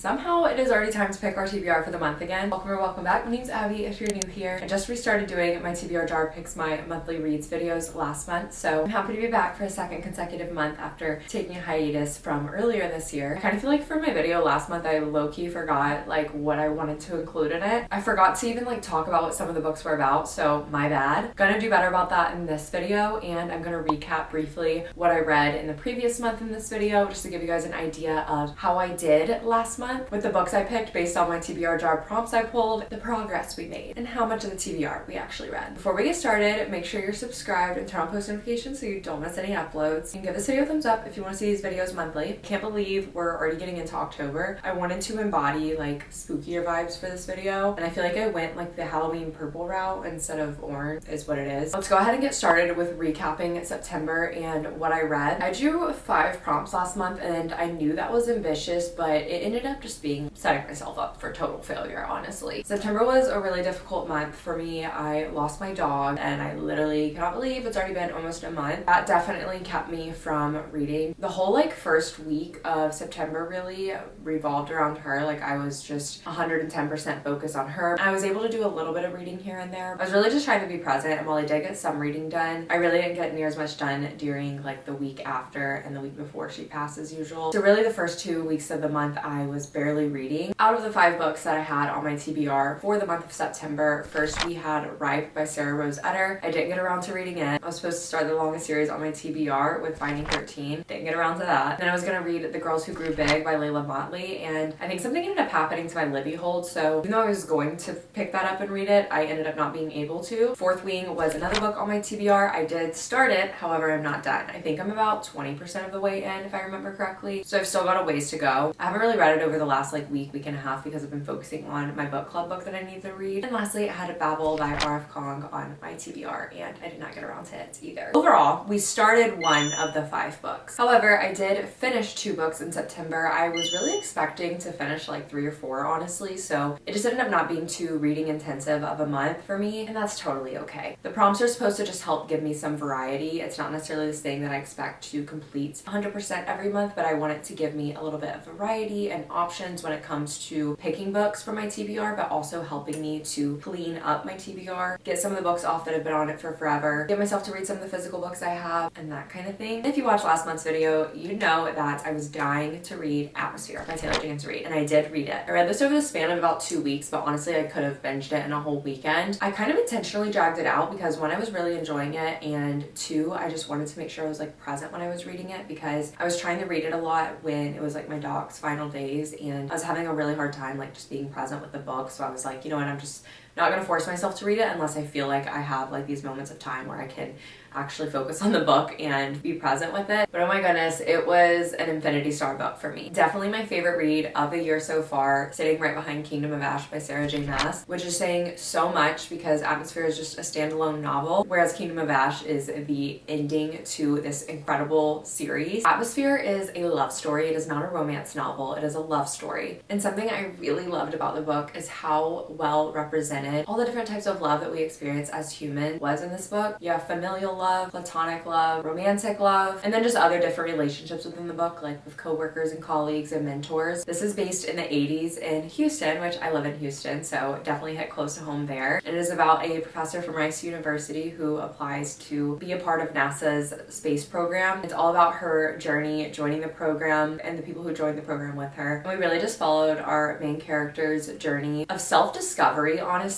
Somehow it is already time to pick our TBR for the month again. Welcome or welcome back. My name's Abby if you're new here. I just restarted doing my TBR jar picks my monthly reads videos last month, so I'm happy to be back for a second consecutive month after taking a hiatus from earlier this year. I kind of feel like for my video last month I low-key forgot like what I wanted to include in it. I forgot to even like talk about what some of the books were about, so my bad. Gonna do better about that in this video, and I'm gonna recap briefly what I read in the previous month in this video just to give you guys an idea of how I did last month with the books I picked based on my TBR jar prompts I pulled, the progress we made, and how much of the TBR we actually read. Before we get started, make sure you're subscribed and turn on post notifications so you don't miss any uploads. You can give this video a thumbs up if you want to see these videos monthly. Can't believe we're already getting into October. I wanted to embody like spookier vibes for this video, and I feel like I went like the Halloween purple route instead of orange is what it is. Let's go ahead and get started with recapping September and what I read. I drew 5 prompts last month, and I knew that was ambitious, but it ended up just being setting myself up for total failure, honestly. September was a really difficult month for me. I lost my dog, and I literally cannot believe it's already been almost a month. That definitely kept me from reading. The whole like first week of September really revolved around her. Like I was just 110% focused on her. I was able to do a little bit of reading here and there. I was really just trying to be present, and while I did get some reading done, I really didn't get near as much done during like the week after and the week before she passed as usual. So really the first 2 weeks of the month I was barely reading. Out of the 5 books that I had on my TBR for the month of September, first we had Ripe by Sarah Rose Etter. I didn't get around to reading it. I was supposed to start the longest series on my TBR with Finding 13. Didn't get around to that. Then I was gonna read The Girls Who Grew Big by Layla Motley, and I think something ended up happening to my Libby hold, so even though I was going to pick that up and read it, I ended up not being able to. Fourth Wing was another book on my TBR. I did start it, however I'm not done. I think I'm about 20% of the way in if I remember correctly, so I've still got a ways to go. I haven't really read it over the last like week and a half because I've been focusing on my book club book that I need to read. And lastly, I had Babel by R.F. Kong on my TBR, and I did not get around to it either. Overall, we started 1 of the 5 books. However, I did finish 2 books in September. I was really expecting to finish like 3 or 4, honestly, so it just ended up not being too reading intensive of a month for me, and that's totally okay. The prompts are supposed to just help give me some variety. It's not necessarily this thing that I expect to complete 100% every month, but I want it to give me a little bit of variety and options when it comes to picking books for my TBR, but also helping me to clean up my TBR, get some of the books off that have been on it for forever, get myself to read some of the physical books I have, and that kind of thing. If you watched last month's video, you know that I was dying to read Atmosphere by Taylor Jenkins Reid, and I did read it. I read this over the span of about 2 weeks, but honestly I could have binged it in a whole weekend. I kind of intentionally dragged it out because 1, I was really enjoying it, and 2, I just wanted to make sure I was like present when I was reading it because I was trying to read it a lot when it was like my dog's final days, and I was having a really hard time like just being present with the book. So I was like, you know what, I'm just not gonna force myself to read it unless I feel like I have like these moments of time where I can actually focus on the book and be present with it. But oh my goodness, it was an Infinity Star book for me. Definitely my favorite read of the year so far, sitting right behind Kingdom of Ash by Sarah J Maas, which is saying so much because Atmosphere is just a standalone novel, whereas Kingdom of Ash is the ending to this incredible series. Atmosphere is a love story. It is not a romance novel. It is a love story. And something I really loved about the book is how well represented all the different types of love that we experience as humans was in this book. You have familial love, platonic love, romantic love, and then just other different relationships within the book, like with coworkers and colleagues and mentors. This is based in the 80s in Houston, which I live in Houston, so definitely hit close to home there. It is about a professor from Rice University who applies to be a part of NASA's space program. It's all about her journey joining the program and the people who joined the program with her. And we really just followed our main character's journey of self-discovery, honestly,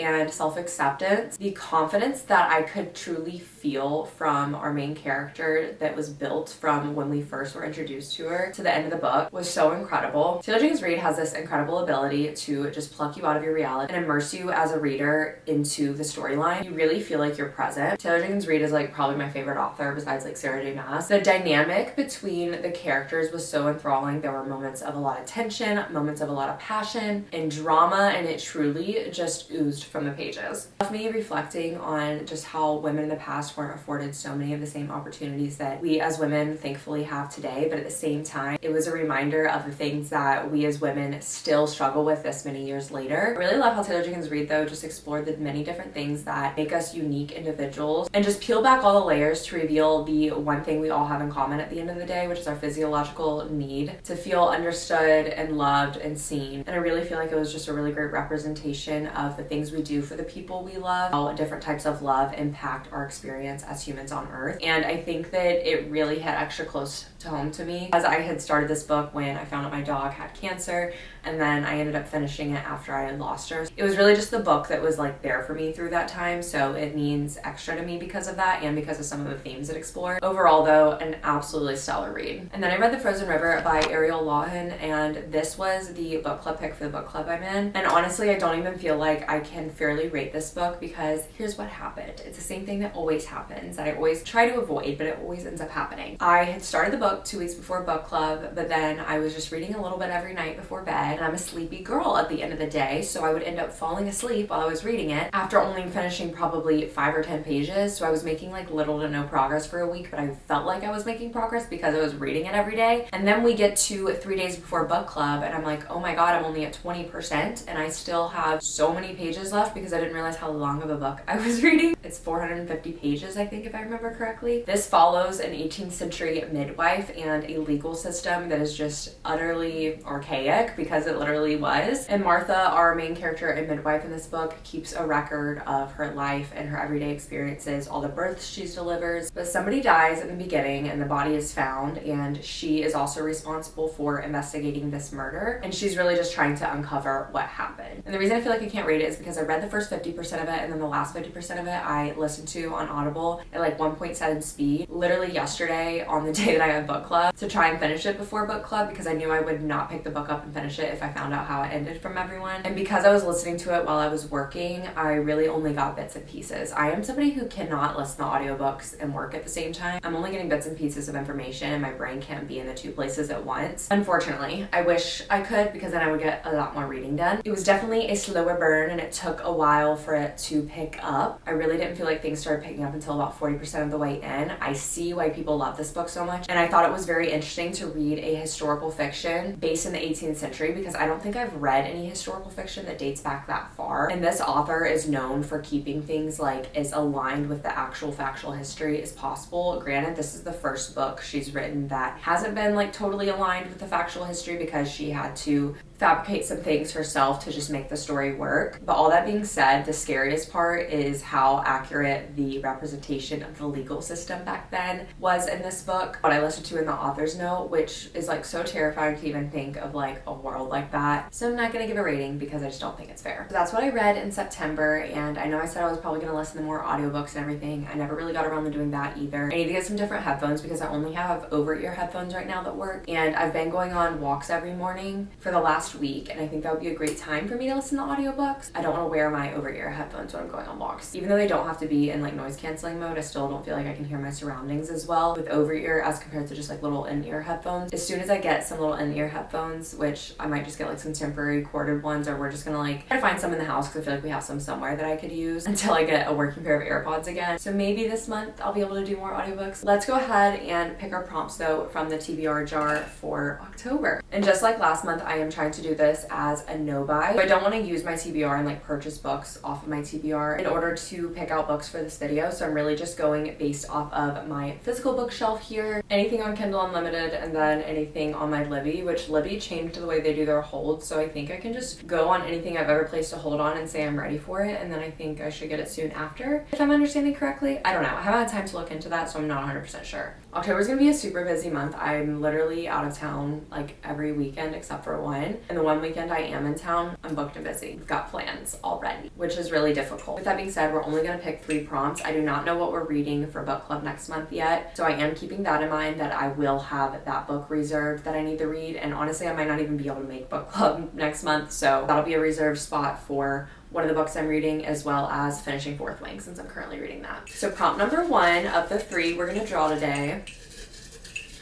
and self-acceptance. The confidence that I could truly feel from our main character that was built from when we first were introduced to her to the end of the book was so incredible. Taylor Jenkins Reid has this incredible ability to just pluck you out of your reality and immerse you as a reader into the storyline. You really feel like you're present. Taylor Jenkins Reid is like probably my favorite author besides like Sarah J Maas. The dynamic between the characters was so enthralling. There were moments of a lot of tension, moments of a lot of passion and drama, and it truly just oozed from the pages. Left me reflecting on just how women in the past past weren't afforded so many of the same opportunities that we as women thankfully have today, but at the same time, it was a reminder of the things that we as women still struggle with this many years later. I really love how Taylor Jenkins Reid, though, just explored the many different things that make us unique individuals and just peel back all the layers to reveal the one thing we all have in common at the end of the day, which is our physiological need to feel understood and loved and seen. And I really feel like it was just a really great representation of the things we do for the people we love, how different types of love impact our experience as humans on Earth. And I think that it really hit extra close to home to me, as I had started this book when I found out my dog had cancer, and then I ended up finishing it after I had lost her. It was really just the book that was like there for me through that time, so it means extra to me because of that and because of some of the themes it explored. Overall, though, an absolutely stellar read. And then I read The Frozen River by Ariel Lawton, and this was the book club pick for the book club I'm in. And honestly, I don't even feel like I can fairly rate this book, because here's what happened. It's the same thing that always happens, that I always try to avoid, but it always ends up happening. I had started the book 2 weeks before book club, but then I was just reading a little bit every night before bed, and I'm a sleepy girl at the end of the day, so I would end up falling asleep while I was reading it after only finishing probably 5 or 10 pages. So I was making like little to no progress for a week, but I felt like I was making progress because I was reading it every day. And then we get to 3 days before book club, and I'm like, oh my god, I'm only at 20%, and I still have so many pages left because I didn't realize how long of a book I was reading. It's 450 pages, I think, if I remember correctly. This follows an 18th century midwife and a legal system that is just utterly archaic, because it literally was. And Martha, our main character and midwife in this book, keeps a record of her life and her everyday experiences, all the births she delivers. But somebody dies in the beginning and the body is found, and she is also responsible for investigating this murder, and she's really just trying to uncover what happened. And the reason I feel like I can't rate it is because I read the first 50% of it, and then the last 50% of it I listened to on Audible at like 1.7 speed, literally yesterday on the day that I had book club, to try and finish it before book club, because I knew I would not pick the book up and finish it if I found out how it ended from everyone. And because I was listening to it while I was working, I really only got bits and pieces. I am somebody who cannot listen to audiobooks and work at the same time. I'm only getting bits and pieces of information, and my brain can't be in the two places at once. Unfortunately, I wish I could, because then I would get a lot more reading done. It was definitely a slower burn, and it took a while for it to pick up. I really didn't feel like things started picking up until about 40% of the way in. I see why people love this book so much, and I thought it was very interesting to read a historical fiction based in the 18th century, because I don't think I've read any historical fiction that dates back that far. And this author is known for keeping things like as aligned with the actual factual history as possible. Granted, this is the first book she's written that hasn't been like totally aligned with the factual history, because she had to fabricate some things herself to just make the story work. But all that being said, the scariest part is how accurate the representation of the legal system back then was in this book. What I listened to in the author's note, which is like so terrifying to even think of like a world like that. So I'm not gonna give a rating because I just don't think it's fair. So that's what I read in September, and I know I said I was probably gonna listen to more audiobooks and everything. I never really got around to doing that either. I need to get some different headphones because I only have over-ear headphones right now that work, and I've been going on walks every morning for the last week, and I think that would be a great time for me to listen to audiobooks. I don't want to wear my over-ear headphones when I'm going on walks. Even though they don't have to be in like noise canceling mode, I still don't feel like I can hear my surroundings as well with over-ear as compared to just like little in-ear headphones. As soon as I get some little in-ear headphones, which I might just get like some temporary corded ones, or we're just gonna like try to find some in the house because I feel like we have some somewhere that I could use until I get a working pair of AirPods again. So maybe this month I'll be able to do more audiobooks. Let's go ahead and pick our prompts though from the TBR jar for October. And just like last month, I am trying to do this as a no buy. So I don't want to use my TBR and like purchase books off of my TBR in order to pick out books for this video. So I'm really just going based off of my physical bookshelf here, anything on Kindle Unlimited, and then anything on my Libby, which Libby changed the way they do their holds. So I think I can just go on anything I've ever placed a hold on and say I'm ready for it. And then I think I should get it soon after, if I'm understanding correctly. I don't know. I haven't had time to look into that, so I'm not 100% sure. October is going to be a super busy month. I'm literally out of town like every weekend except for one. And the one weekend I am in town, I'm booked and busy. We've got plans already, which is really difficult. With that being said, we're only going to pick 3 prompts. I do not know what we're reading for book club next month yet. So I am keeping that in mind, that I will have that book reserved that I need to read. And honestly, I might not even be able to make book club next month. So that'll be a reserved spot for one of the books I'm reading, as well as finishing Fourth Wing, since I'm currently reading that. So prompt number 1 of the 3 we're gonna draw today.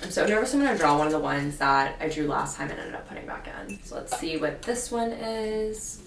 I'm so nervous I'm gonna draw one of the ones that I drew last time and ended up putting back in. So let's see what this one is.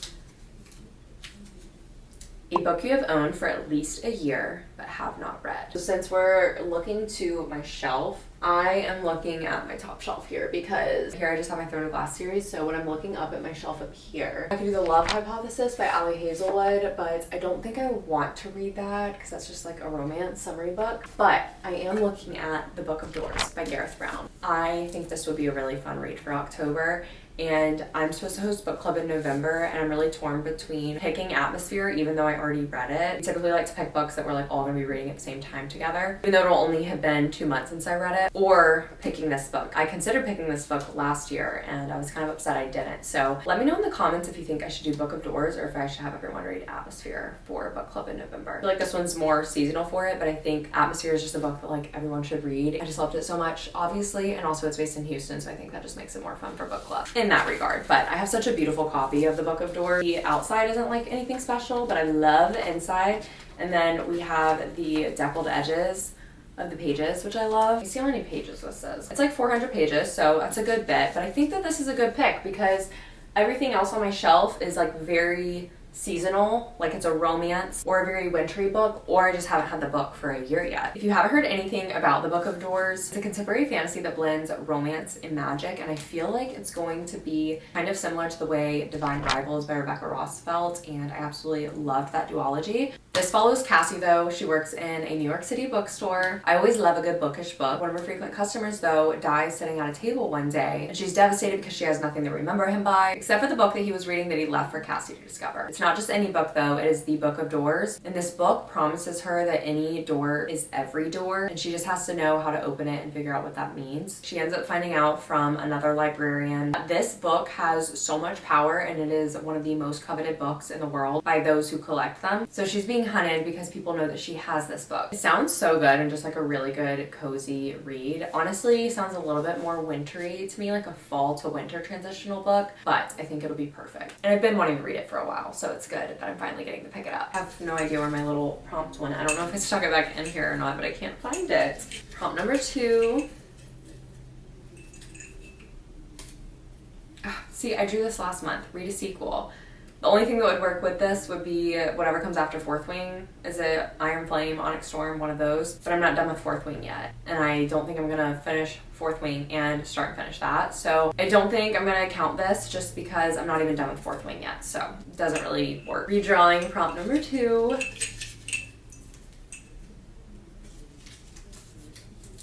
A book you have owned for at least a year but have not read. So since we're looking to my shelf, I am looking at my top shelf here because here I just have my Throne of Glass series. So when I'm looking up at my shelf up here, I could do The Love Hypothesis by Ali Hazelwood, but I don't think I want to read that because that's just like a romance summary book. But I am looking at The Book of Doors by Gareth Brown. I think this would be a really fun read for October. And I'm supposed to host book club in November, and I'm really torn between picking Atmosphere, even though I already read it. I typically like to pick books that we're like all gonna be reading at the same time together, even though it'll only have been 2 months since I read it, or picking this book. I considered picking this book last year, and I was kind of upset I didn't. So let me know in the comments if you think I should do Book of Doors or if I should have everyone read Atmosphere for book club in November. I feel like this one's more seasonal for it, but I think Atmosphere is just a book that like everyone should read. I just loved it so much, obviously, and also it's based in Houston, so I think that just makes it more fun for book club in that regard. But I have such a beautiful copy of The Book of Doors. The outside isn't like anything special, but I love the inside. And then we have the deckled edges of the pages, which I love. You see how many pages this is? It's like 400 pages, so that's a good bit. But I think that this is a good pick because everything else on my shelf is like very seasonal, like it's a romance or a very wintry book, or I just haven't had the book for a year yet. If you haven't heard anything about The Book of Doors, it's a contemporary fantasy that blends romance and magic, and I feel like it's going to be kind of similar to the way Divine Rivals by Rebecca Ross felt, and I absolutely loved that duology. This follows Cassie though. She works in a New York City bookstore. I always love a good bookish book. One of her frequent customers though dies sitting at a table one day, and she's devastated because she has nothing to remember him by, except for the book that he was reading that he left for Cassie to discover. It's not just any book though, it is The Book of Doors, and this book promises her that any door is every door, and she just has to know how to open it and figure out what that means. She ends up finding out from another librarian. This book has so much power, and it is one of the most coveted books in the world by those who collect them. So she's being hunted because people know that she has this book. It sounds so good and just like a really good cozy read. Honestly, it sounds a little bit more wintry to me, like a fall to winter transitional book, but I think it'll be perfect. And I've been wanting to read it for a while, so it's good that I'm finally getting to pick it up. I have no idea where my little prompt went. I don't know if I stuck it back in here or not, but I can't find it. Prompt number 2. See, I drew this last month. Read a sequel. The only thing that would work with this would be whatever comes after Fourth Wing. Is it Iron Flame, Onyx Storm, one of those? But I'm not done with Fourth Wing yet. And I don't think I'm gonna finish Fourth Wing and start and finish that. So I don't think I'm gonna count this just because I'm not even done with Fourth Wing yet. So it doesn't really work. Redrawing prompt number 2.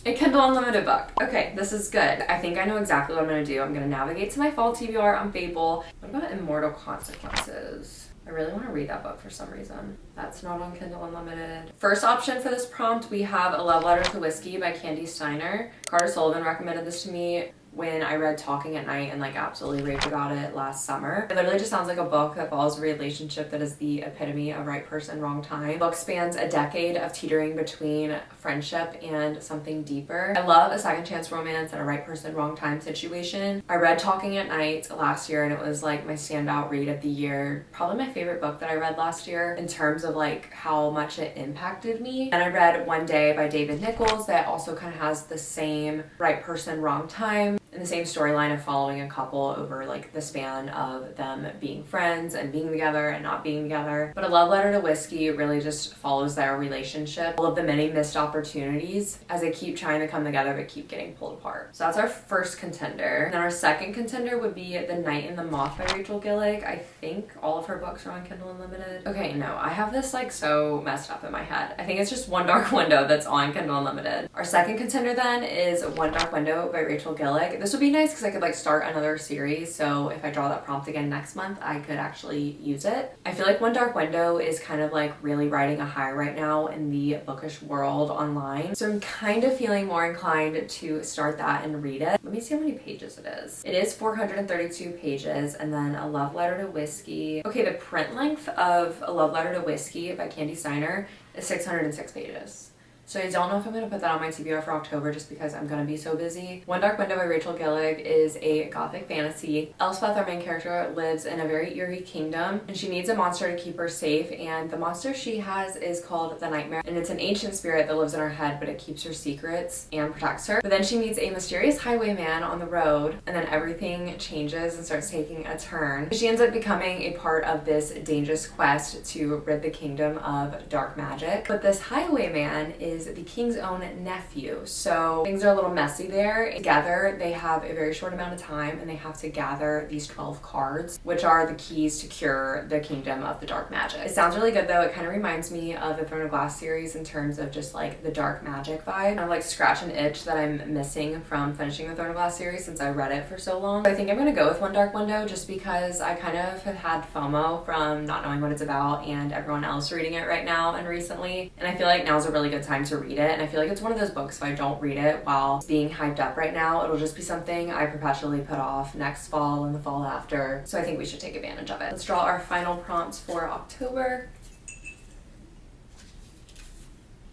A Kindle Unlimited book. Okay, this is good. I think I know exactly what I'm gonna do. I'm gonna navigate to my fall TBR on Fable. What about Immortal Consequences? I really want to read that book for some reason. That's not on Kindle Unlimited. First option for this prompt, we have A Love Letter to Whiskey by Candy Steiner. Carter Sullivan recommended this to me when I read Talking at Night and like absolutely raved about it last summer. It literally just sounds like a book that follows a relationship that is the epitome of right person, wrong time. The book spans a decade of teetering between friendship and something deeper. I love a second chance romance and a right person, wrong time situation. I read Talking at Night last year and it was like my standout read of the year. Probably my favorite book that I read last year in terms of like how much it impacted me. And I read One Day by David Nichols that also kind of has the same right person, wrong time, and the same storyline of following a couple over like the span of them being friends and being together and not being together. But A Love Letter to Whiskey really just follows their relationship, all of the many missed opportunities as they keep trying to come together but keep getting pulled apart. So that's our first contender. And then our second contender would be The Night and the Moth by Rachel Gillig. I think all of her books are on Kindle Unlimited. Okay, no, I have this like so messed up in my head. I think it's just One Dark Window that's on Kindle Unlimited. Our second contender then is One Dark Window by Rachel Gillig. This would be nice because I could like start another series, so if I draw that prompt again next month, I could actually use it. I feel like One Dark Window is kind of like really riding a high right now in the bookish world online, so I'm kind of feeling more inclined to start that and read it. Let me see how many pages it is. It is 432 pages, and then A Love Letter to Whiskey. Okay, the print length of A Love Letter to Whiskey by Candy Steiner is 606 pages. So I don't know if I'm going to put that on my TBR for October just because I'm going to be so busy. One Dark Window by Rachel Gillig is a gothic fantasy. Elspeth, our main character, lives in a very eerie kingdom and she needs a monster to keep her safe, and the monster she has is called the Nightmare, and it's an ancient spirit that lives in her head, but it keeps her secrets and protects her. But then she meets a mysterious highwayman on the road, and then everything changes and starts taking a turn. She ends up becoming a part of this dangerous quest to rid the kingdom of dark magic. But this highwayman is the king's own nephew, so things are a little messy there. Together, they have a very short amount of time and they have to gather these 12 cards, which are the keys to cure the kingdom of the dark magic. It sounds really good though. It kind of reminds me of the Throne of Glass series in terms of just like the dark magic vibe. Kind of like scratch an itch that I'm missing from finishing the Throne of Glass series since I read it for so long. I think I'm gonna go with One Dark Window just because I kind of have had FOMO from not knowing what it's about and everyone else reading it right now and recently. And I feel like now's a really good time to read it. And I feel like it's one of those books, if I don't read it while it's being hyped up right now, it'll just be something I perpetually put off next fall and the fall after. So I think we should take advantage of it. Let's draw our final prompts for October.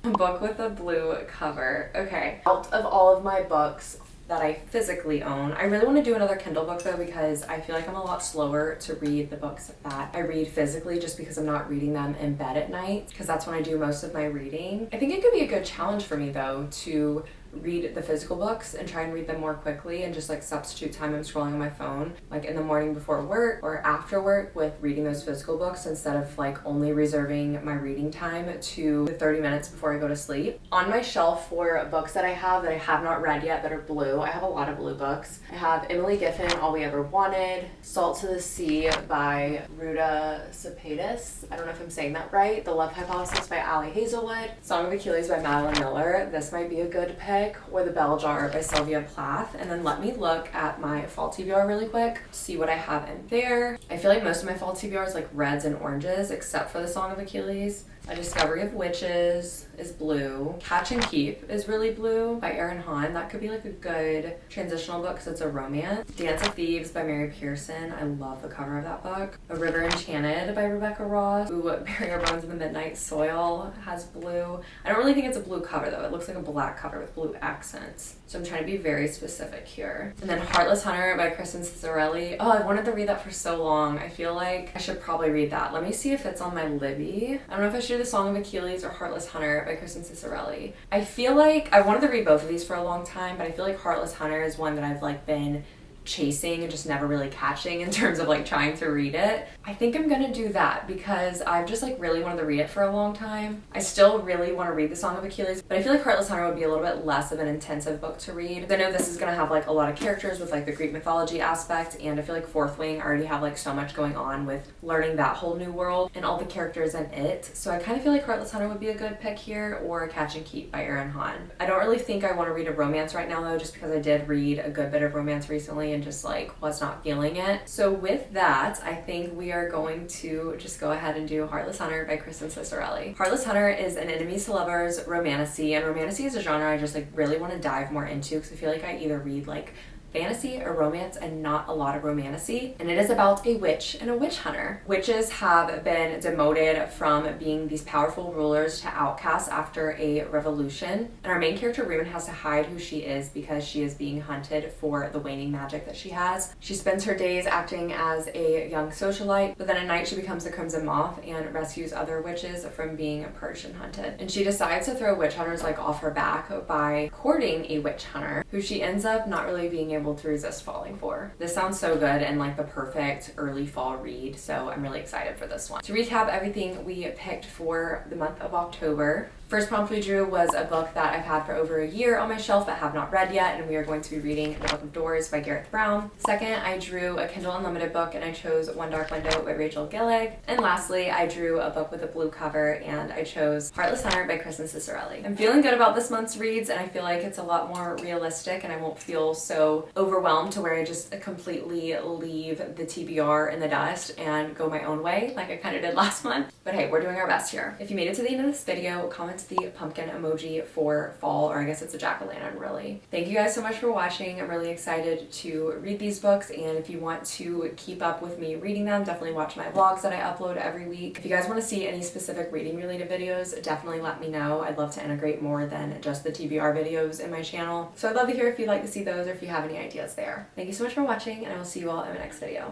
A book with a blue cover. Okay, out of all of my books that I physically own, I really want to do another Kindle book though, because I feel like I'm a lot slower to read the books that I read physically just because I'm not reading them in bed at night, because that's when I do most of my reading. I think it could be a good challenge for me though to read the physical books and try and read them more quickly and just like substitute time I'm scrolling on my phone like in the morning before work or after work with reading those physical books instead of like only reserving my reading time to the 30 minutes before I go to sleep. On my shelf for books that I have not read yet that are blue, I have a lot of blue books. I have Emily Giffin, All We Ever Wanted, Salt to the Sea by Ruta Sepetys. I don't know if I'm saying that right. The Love Hypothesis by Ali Hazelwood, Song of Achilles by Madeline Miller. This might be a good pick. Or The Bell Jar by Sylvia Plath. And then let me look at my fall TBR really quick, see what I have in there. I feel like most of my fall TBR is like reds and oranges, except for the Song of Achilles. A Discovery of Witches is blue. Catch and Keep is really blue by Erin Hahn. That could be like a good transitional book because it's a romance. Dance of Thieves by Mary Pearson. I love the cover of that book. A River Enchanted by Rebecca Ross. Ooh, Bury Our Bones in the Midnight Soil has blue. I don't really think it's a blue cover though. It looks like a black cover with blue accents. So I'm trying to be very specific here. And then Heartless Hunter by Kristen Cicerelli. Oh, I've wanted to read that for so long. I feel like I should probably read that. Let me see if it's on my Libby. I don't know if I should do The Song of Achilles or Heartless Hunter by Kristen Cicerelli. I feel like I wanted to read both of these for a long time, but I feel like Heartless Hunter is one that I've like been chasing and just never really catching in terms of like trying to read it. I think I'm gonna do that because I've just like really wanted to read it for a long time. I still really want to read The Song of Achilles, but I feel like Heartless Hunter would be a little bit less of an intensive book to read. I know this is gonna have like a lot of characters with like the Greek mythology aspect, and I feel like Fourth Wing already have like so much going on with learning that whole new world and all the characters in it. So I kind of feel like Heartless Hunter would be a good pick here, or Catch and Keep by Erin Hahn. I don't really think I want to read a romance right now though, just because I did read a good bit of romance recently and just like was not feeling it. So with that, I think we are going to just go ahead and do Heartless Hunter by Kristen Cicerelli. Heartless Hunter is an enemies to lovers romantasy, and romantasy is a genre I just like really want to dive more into because I feel like I either read like fantasy or romance and not a lot of romantasy. And it is about a witch and a witch hunter. Witches have been demoted from being these powerful rulers to outcasts after a revolution. And our main character, Rune, has to hide who she is because she is being hunted for the waning magic that she has. She spends her days acting as a young socialite, but then at night she becomes the Crimson Moth and rescues other witches from being purged and hunted. And she decides to throw witch hunters like off her back by courting a witch hunter who she ends up not really being able to resist falling for. This sounds so good and like the perfect early fall read, so I'm really excited for this one. To recap everything we picked for the month of October, first prompt we drew was a book that I've had for over a year on my shelf but have not read yet, and we are going to be reading The Book of Doors by Gareth Brown. Second, I drew a Kindle Unlimited book and I chose One Dark Window by Rachel Gillig. And lastly, I drew a book with a blue cover and I chose Heartless Hunter by Kristen Cicerelli. I'm feeling good about this month's reads, and I feel like it's a lot more realistic and I won't feel so overwhelmed to where I just completely leave the TBR in the dust and go my own way like I kind of did last month. But hey, we're doing our best here. If you made it to the end of this video, comment went the pumpkin emoji for fall, or I guess it's a jack-o'-lantern really. Thank you guys so much for watching. I'm really excited to read these books, and if you want to keep up with me reading them, definitely watch my vlogs that I upload every week. If you guys want to see any specific reading related videos, definitely let me know. I'd love to integrate more than just the TBR videos in my channel. So I'd love to hear if you'd like to see those or if you have any ideas there. Thank you so much for watching, and I will see you all in my next video.